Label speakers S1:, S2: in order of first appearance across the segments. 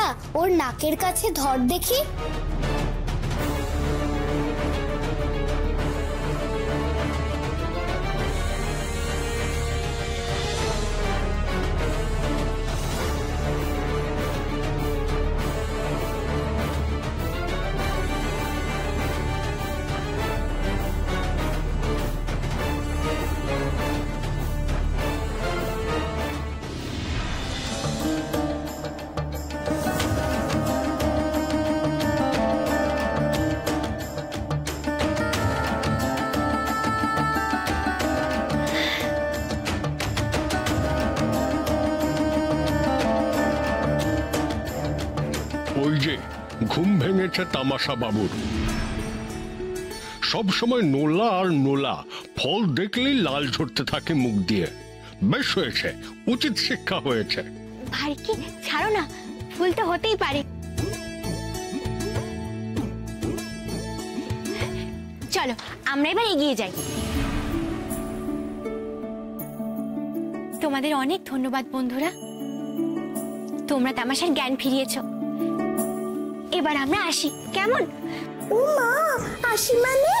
S1: নোলা ওর নাকের কাছে ধর দেখি।
S2: ওই যে ঘুম ভেঙেছে তামাশা বাবুর। সব সময় নোলা আর নোলা, ফল দেখলেই লাল ঝরতে থাকে মুখ দিয়ে। বেশ হয়েছে, উচিত শিক্ষা হয়েছে।
S3: ভাই কি ছাড়ো না, ভুল তো হতেই পারে। চলো আমরা এবার এগিয়ে যাই। তোমাদের অনেক ধন্যবাদ বন্ধুরা, তোমরা তামাশার জ্ঞান ফিরিয়েছো। এবার আমরা আসি, কেমন?
S4: ও মা, আসি মানে?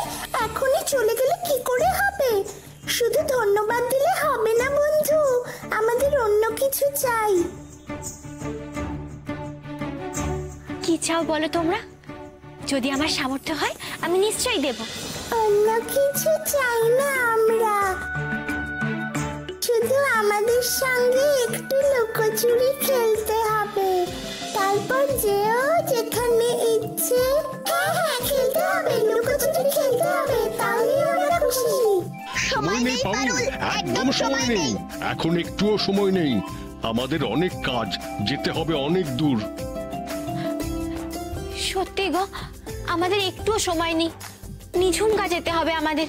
S4: এখনই চলে গেলে কি করে হবে? শুধু ধন্যবাদ দিলে হবে না বন্ধু, আমাদের অন্য কিছু চাই।
S3: কি চাও বলো তোমরা? যদি আমার সামর্থ্য হয় আমি নিশ্চয়ই দেব।
S4: অন্য কিছু চাই না আমরা, শুধু আমাদের সঙ্গে একটু লুকোচুরি খেলতে হবে। তারপর যেও যেখানে ইচ্ছে। হ্যাঁ হ্যাঁ, খেলতে হবে, লুকোচুরি খেলতে হবে, তাহলেই আমরা খুশি।
S2: সময় নেই পারুল, একদম সময় নেই। এখন একটুও সময় নেই, আমাদের অনেক কাজ, যেতে হবে অনেক দূর।
S3: সত্যি গো, আমাদের একটুও সময় নেই, নিঝুমকা যেতে হবে আমাদের।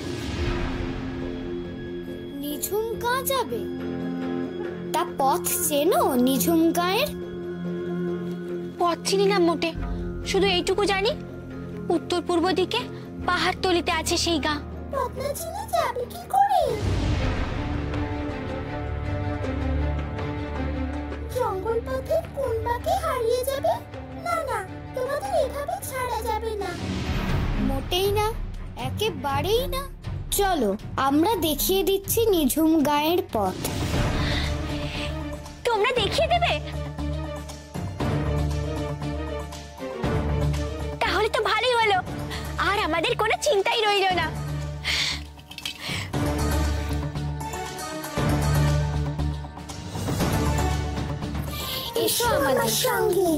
S1: নিঝুমকা যাবে? তা পথ চেনো নিঝুমকায়ের?
S3: পথ চিনি না মোটে, শুধু এইটুকু জানি উত্তর পূর্ব দিকে পাহাড় তলিতে আছে সেই গাঁ।
S4: পথনা চিনে যাবে কি করে? জঙ্গল পথে কোন বাঁকে হারিয়ে যাবে? না না, তোমাদের এভাবে ছাড়া যাবে না।
S1: মোটেই না, একেবারেই না। চলো আমরা দেখিয়ে দিচ্ছি নিঝুম গাঁয়ের পথ।
S3: তোমরা দেখিয়ে দেবে? তাহলে তো ভালোই হলো, আর আমাদের কোনো চিন্তাই রইল না।
S1: এসো আমাদের সঙ্গে।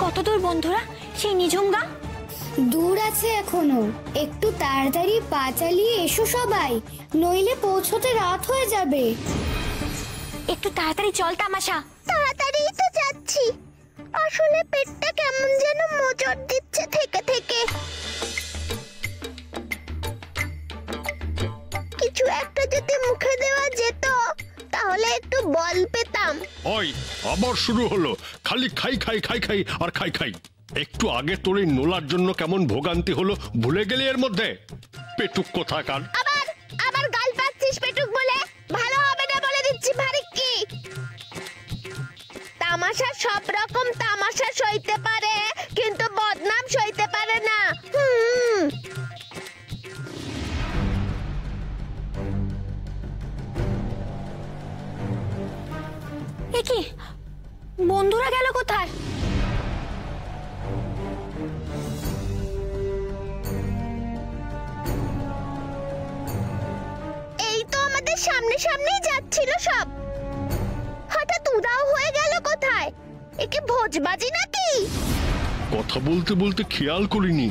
S3: কত দূর বন্ধুরা সেই নিঝুম গাঁ?
S1: দূর আছে এখনো, একটু তাড়াতাড়ি পা চালিয়ে এসো সবাই, নইলে পৌঁছতে রাত হয়ে যাবে।
S3: একটু তাড়াতাড়ি চল তামাশা।
S4: তাড়াতাড়ি তো যাচ্ছি, আসলে পেটটা কেমন যেন মোচড় দিচ্ছে থেকে থেকে। কিছু একটা যদি মুখে দেওয়া যেত তাহলে একটু বল পেতাম।
S2: ওই আবার শুরু হলো, খালি খাই খাই খাই খাই আর খাই খাই। একটু আগে তোর এই নোলার জন্য কেমন ভোগান্তি হলো ভুলে গেলি এর মধ্যে? পেটুক কোথাকার।
S4: আবার আবার গাল পাচ্ছিস পেটুক বলে? ভালো হবে না বলে দিচ্ছি ভারী কি। তামাশা সব রকম তামাশা সইতে পারে, কিন্তু বদনাম সইতে পারে না।
S3: এ কি, বন্ধুরা গেল কোথায়?
S4: এই তো আমাদের সামনে সামনেই যাচ্ছিল সব, হঠাৎ উধাও হয়ে গেল কোথায়? একে ভোজবাজি নাকি?
S2: কথা বলতে বলতে খেয়াল করিনি,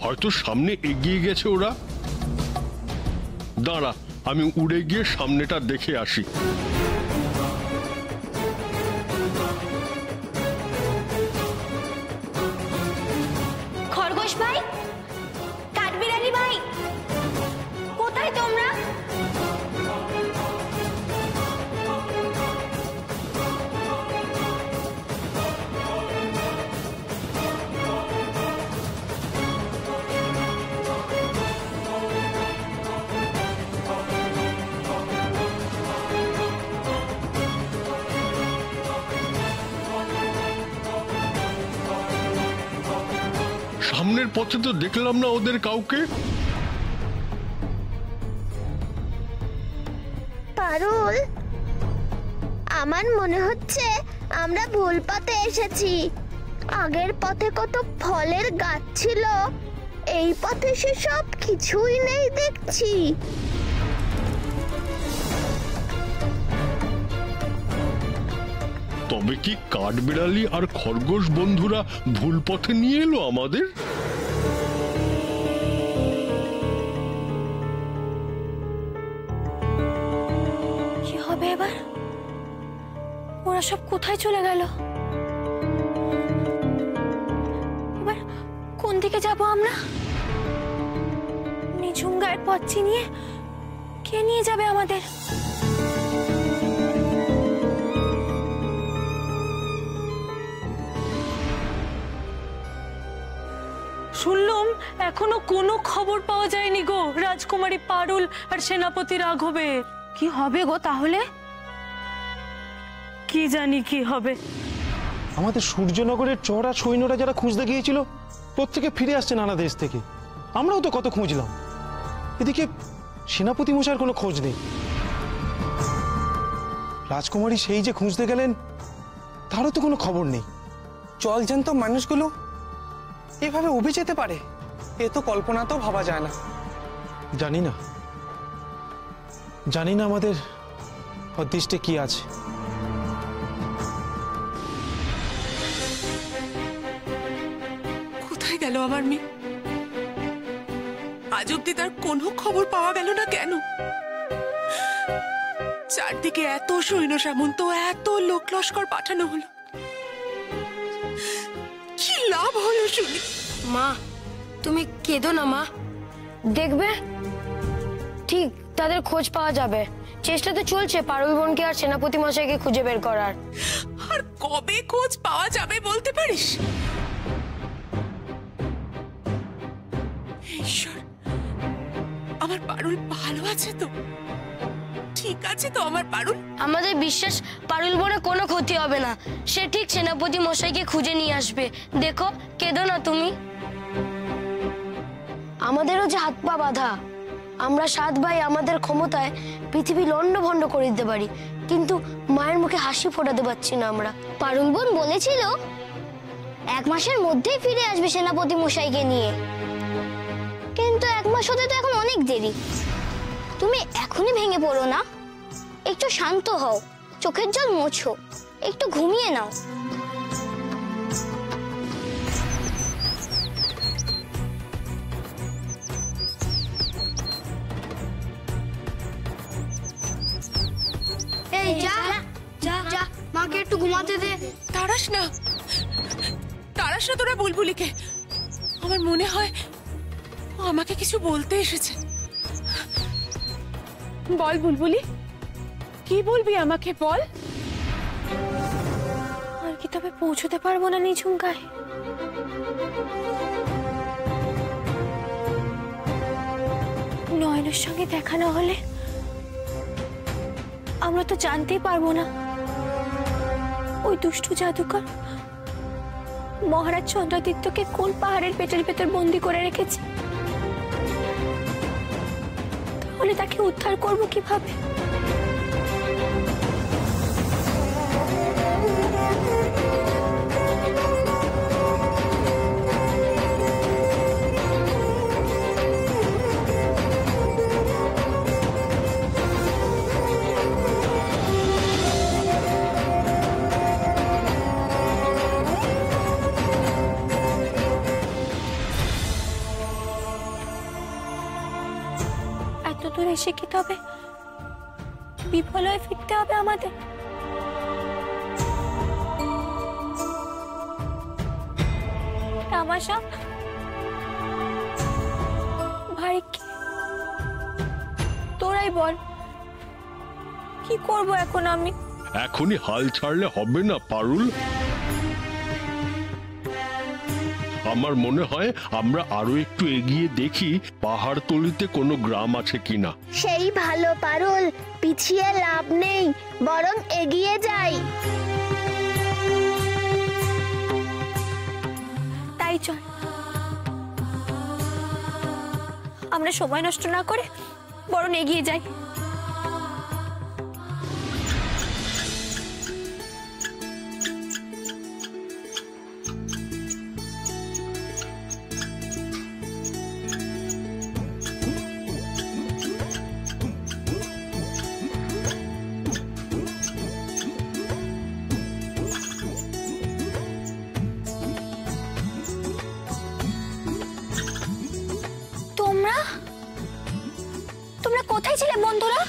S2: হয়তো সামনে এগিয়ে গেছে ওরা। দাঁড়া, আমি উড়ে গিয়ে সামনেটা দেখে আসি।
S3: খরগোশ ভাই, কাঠবিড়ালি ভাই, কোথায় তোমরা?
S2: সামনের পথে তো দেখলাম না ওদের কাউকে।
S4: পারুল, আমার মনে হচ্ছে আমরা ভুল পথে এসেছি। আগের পথে কত ফলের গাছ ছিল, এই পথে সে সব কিছুই নেই দেখছি।
S2: তবে কি কাঠবিড়ালি আর খরগোশ বন্ধুরা ভুল পথে নিয়ে এলো আমাদের?
S3: কি হবে এবার? ওরা সব কোথায় চলে গেল? এবার কোন দিকে যাব আমরা? নিঝুম গায়ের পথ চিনিয়ে কে নিয়ে যাবে আমাদের?
S5: শুনলাম এখনো কোনো খবর পাওয়া যায়নি গো রাজকুমারী পারুল আর সেনাপতি রাঘবের।
S3: কি হবে গো তাহলে?
S5: কি জানি কি হবে।
S6: আমাদের সূর্যনগরের চড়া সৈন্যরা যারা খুঁজতে গিয়েছিল প্রত্যেকে ফিরে আসছে নানা দেশ থেকে। আমরাও তো কত খুঁজলাম, এদিকে সেনাপতি মশাইয়ের কোনো খোঁজ নেই। রাজকুমারী সেই যে খুঁজতে গেলেন তারও তো কোনো খবর নেই।
S7: জলজ্যান্ত মানুষগুলো এভাবে উবে যেতে পারে, এ তো কল্পনাতেও ভাবা যায় না।
S6: জানি না আমাদের অদৃষ্টে কি আছে।
S8: কোথায় গেল আমার মেয়ে? আজ অব্দি তার কোনো খবর পাওয়া গেল না কেন? চারদিকে এত সৈন্য সামন্ত, এত লোক লস্কর পাঠানো হলো, কি লাভ হলো শুনি?
S3: মা, তুমি কেঁদো না মা, দেখবে ঠিক তাদের খোঁজ পাওয়া যাবে। চেষ্টা তো চলছে পারুল বোনকে আর সেনাপতি মশাইকে খুঁজে বের করার।
S8: আর কবে খোঁজ পাওয়া যাবে বলতে পারিস? ঈশ্বর, আমার পারুল ভালো আছে তো? ঠিক আছে তো আমার পারুল?
S3: আমাদের বিশ্বাস পারুল বোনের কোনো ক্ষতি হবে না। সে ঠিক সেনাপতি মশাইকে খুঁজে নিয়ে আসবে। দেখো, কেঁদো না তুমি। আমাদেরও যে হাত পা বাঁধা। আমরা 7 ভাই আমাদের ক্ষমতায় পৃথিবী লন্ডভন্ড করে দিতে পারি, কিন্তু মায়ের মুখে হাসি ফোটাতে পারছি না আমরা।
S1: পারুল বোন বলেছিল 1 মাসের মধ্যেই ফিরে আসবে সেনাপতি মশাইকে নিয়ে, কিন্তু 1 মাস হতে তো এখন অনেক দেরি। তুমি এখনই ভেঙে পড়ো না, একটু শান্ত হও, চোখের জল মোছো, একটু ঘুমিয়ে নাও। এই যা যা যা, মাকে একটু ঘুমাতে দে।
S8: তাড়াস না তোরা বুলবুলিকে। আমার মনে হয় ও আমাকে কিছু বলতে এসেছে। বল বুলবুলি, কি বলবি আমাকে বল।
S3: আর কি তবে পৌঁছতে পারবো না নিঝুম গায়ে? নয়নের সঙ্গে দেখা না হলে আমরা তো জানতেই পারবো না ওই দুষ্টু জাদুকর মহারাজ চন্দ্রাদিত্যকে কোন পাহাড়ের পেটের ভেতর বন্দি করে রেখেছে। তাহলে তাকে উদ্ধার করবো কিভাবে? দূর এসে কি তবে বিফল হয়ে ফিরতে হবে আমাদের? তামাশা
S5: বল, কি করব এখন আমি?
S2: এখনই হাল ছাড়লে হবে না পারুল। আমার মনে হয় আমরা আরো একটু এগিয়ে দেখি পাহাড়তলিতে কোনো গ্রাম আছে কিনা।
S4: সেই ভালো পারুল, পিছিয়ে লাভ নেই, বরং এগিয়ে যাই।
S5: তাই চল, আমরা সময় নষ্ট না করে বরং এগিয়ে যাই। তোমরা কোথায় ছিলে বন্ধুরা?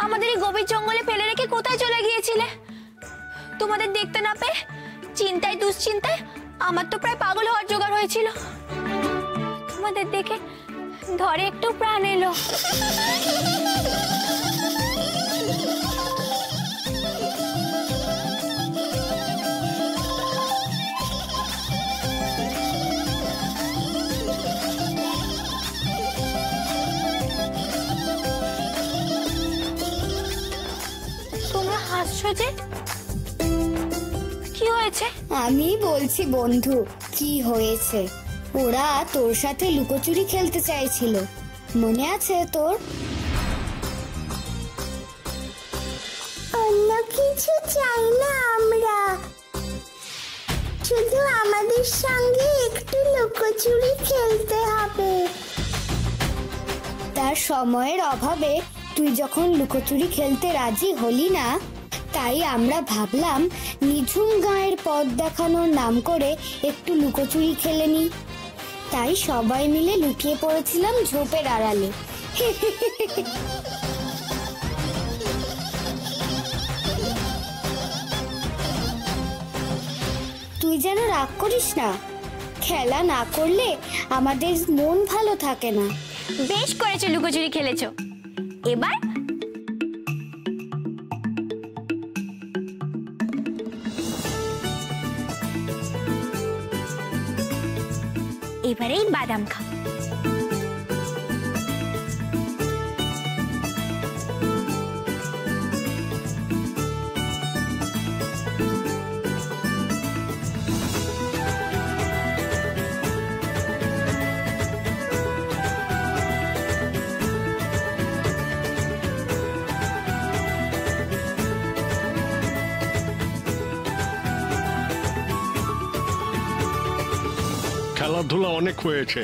S5: আমাদের এই গভীর জঙ্গলে ফেলে রেখে কোথায় চলে গিয়েছিলে? তোমাদের দেখতে না পেয়ে চিন্তায় দুশ্চিন্তায় আমার তো প্রায় পাগল হওয়ার জোগাড় হয়েছিল। তোমাদের দেখে ধরে একটু প্রাণ এলো। কি হয়েছে?
S4: আমি বলছি বন্ধু, কি হয়েছে। ওরা তোর সাথে লুকোচুরি খেলতে চাইছিল, মনে আছে তোর? অন্য কিছু চাই না আমরা, শুধু আমাদের সঙ্গে একটু লুকোচুরি খেলতে হবে। তার সময়ের অভাবে তুই যখন লুকোচুরি খেলতে রাজি হলি না, তাই আমরা ভাবলাম নিঝুম গাঁয়ের পথ দেখানোর নাম করে একটু লুকোচুরি খেলে নি। তাই সবাই মিলে লুকিয়ে পড়েছিলাম ঝোপের আড়ালে। তুই যেন রাগ করিস না, খেলা না করলে আমাদের মন ভালো থাকে না।
S1: বেশ করেছো লুকোচুরি খেলেছো। এবার এবারেই বাদাম খাও।
S2: খেলাধুলা অনেক হয়েছে,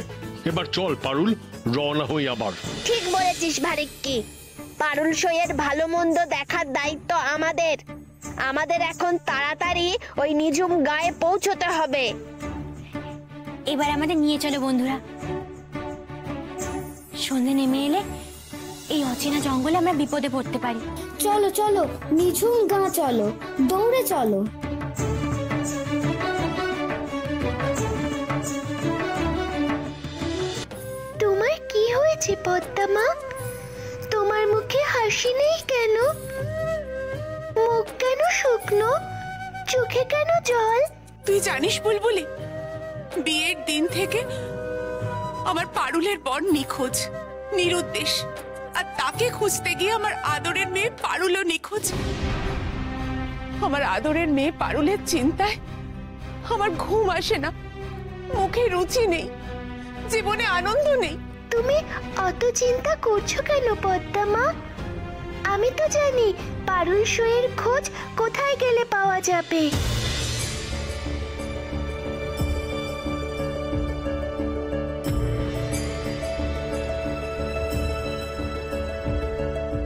S2: এবার চল পারুল, রওনা হই আবার।
S4: ঠিক বলেছিস ভারিক্কি, পারুল সইয়ের ভালো মন্দ দেখার দায়িত্ব আমাদের। আমাদের এখন তাড়াতাড়ি ওই নিঝুম গায়ে পৌঁছতে হবে।
S1: এবার আমাদের নিয়ে চলো বন্ধুরা। সন্ধে নেমে এলে এই অচেনা জঙ্গলে আমরা বিপদে পড়তে পারি।
S4: চলো চলো, নিঝুম গা চলো, দৌড়ে চলো। তোমার কি হয়েছে পদ্মা? তোমার মুখে হাসি নেই কেন? মুখ কেন শুকনো? চোখে কেন জল?
S8: তুই জানিস বুলবুলি, বিয়ের দিন থেকে আমার পারুলের বর নিখোঁজ, নিরুদ্দেশ। আর তাকে খুঁজতে গিয়ে আমার আদরের মেয়ে পারুলও নিখোঁজ। আমার আদরের মেয়ে পারুলের চিন্তায় আমার ঘুম আসে না, মুখে রুচি নেই, জীবনে আনন্দ নেই।
S4: তুমি অত চিন্তা করছো কেন পদ্মা? আমি তো জানি পারুল সইয়ের খোঁজ কোথায় গেলে পাওয়া যাবে।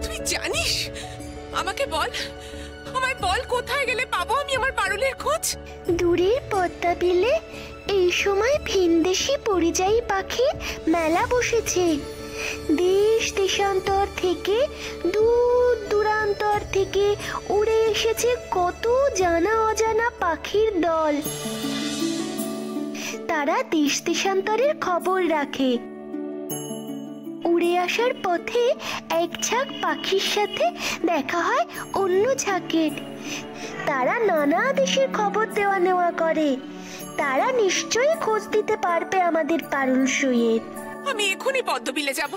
S8: তুই জানিস? আমাকে বল, আমায় বল, কোথায় গেলে পাবো আমি আমার পারুলের খোঁজ?
S4: দূরের পদ্মা বিলে এই সময় ভিনদেশি পরিযায়ী পাখি মেলা বসেছে। দেশ দেশান্তর থেকে, দূর দূরান্তর থেকে উড়ে এসেছে কত জানা অজানা পাখির দল। তারা দেশ দেশান্তরের খবর রাখে। উড়ে আসার পথে এক ঝাঁক পাখির সাথে দেখা হয় অন্য ঝাঁকের। তারা নানা দেশের খবর দেওয়া নেওয়া করে। তারা নিশ্চয়ই খোঁজ দিতে পারবে আমাদের পারুল সইয়ের।
S8: আমি এখনই পদ্মবিলে যাব।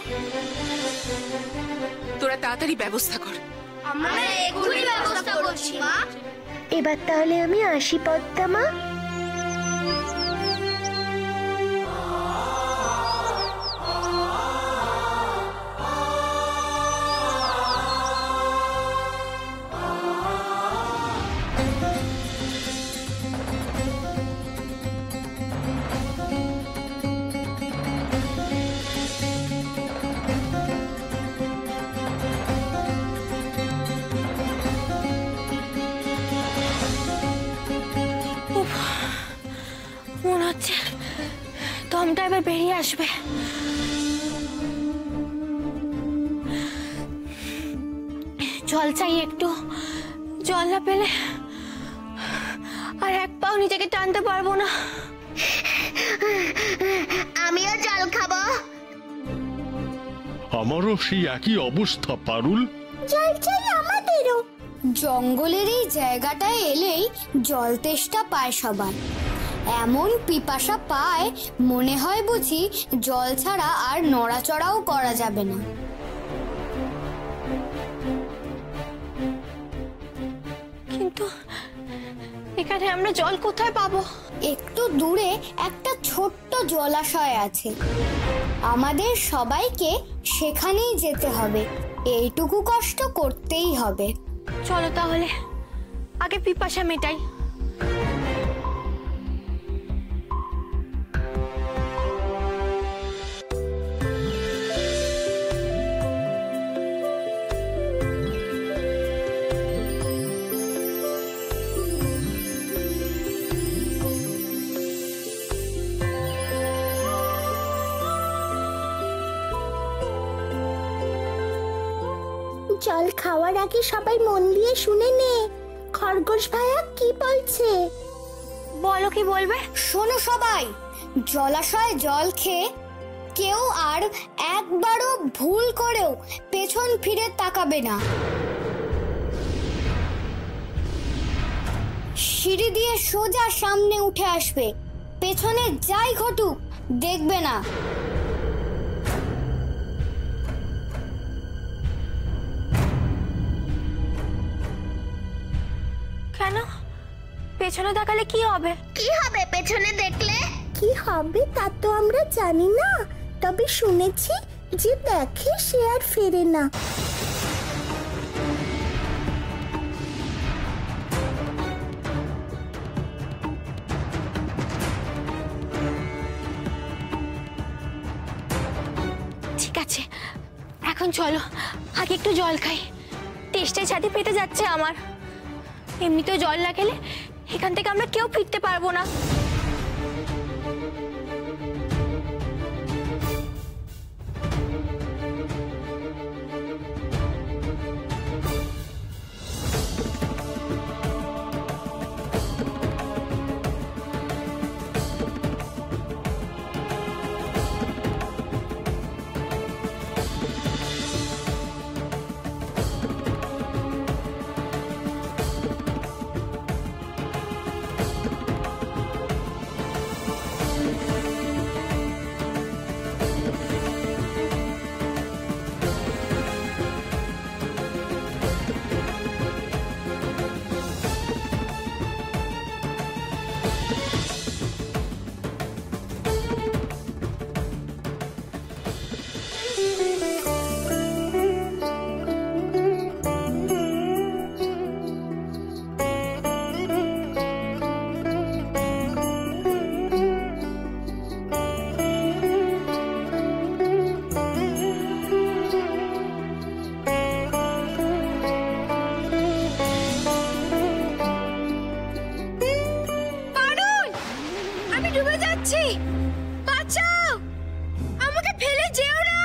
S8: তোরা তাড়াতাড়ি ব্যবস্থা কর।
S1: আমরা এক্ষুনি ব্যবস্থা করছি মা।
S4: এবার তাহলে আমি আসি পদ্মা মা।
S5: মনে হচ্ছে দমটা এবার বেরিয়ে আসবে। জল চাই একটু, জল না পেলে আর এক পাও নিজেকে টানতে পারবো না।
S4: আমিও জল খাবো।
S2: আমারও সেই একই অবস্থা পারুল।
S4: জল চাই আমাদেরও।
S1: জঙ্গলের এই জায়গাটায় এলেই জল তেষ্টা পায় সবার। এমন পিপাসা পায় মনে হয় বুঝি জল ছাড়া আর নড়াচড়াও করা যাবে না।
S5: কিন্তু এখানে আমরা জল কোথায় পাবো?
S1: একটু দূরে একটা ছোট্ট জলাশয় আছে। আমাদের সবাইকে সেখানেই যেতে হবে। এইটুকু কষ্ট করতেই হবে।
S5: চলো তাহলে আগে পিপাসা মেটাই।
S4: জল খাওয়ার আগে সবাই মন দিয়ে শুনে নে খরগোশ ভাইয়া কি বলছে।
S5: বলো কি বলবে?
S1: শোনো সবাই, জলাশয়ে জল খেয়ে কেউ আর একবারও ভুল করেও পেছন ফিরে তাকাবে না। সিঁড়ি দিয়ে সোজা সামনে উঠে আসবে। পেছনে যাই ঘটুক দেখবে না।
S5: কেন? পেছনে তাকালে কি হবে?
S4: কি হবে পেছনে দেখলে? কি হবে তা তো আমরা জানি না, তবে শুনেছি যে দেখে সে আর ফেরে না।
S5: ঠিক আছে, এখন চলো আগে একটু জল খাই। তেষ্টায় ছাতি পেতে যাচ্ছে আমার। এমনিতেও জল না খেলে এখান থেকে আমরা কেউ ফিরতে পারবো না। বাঁচাও, আমাকে ফেলে যেও না।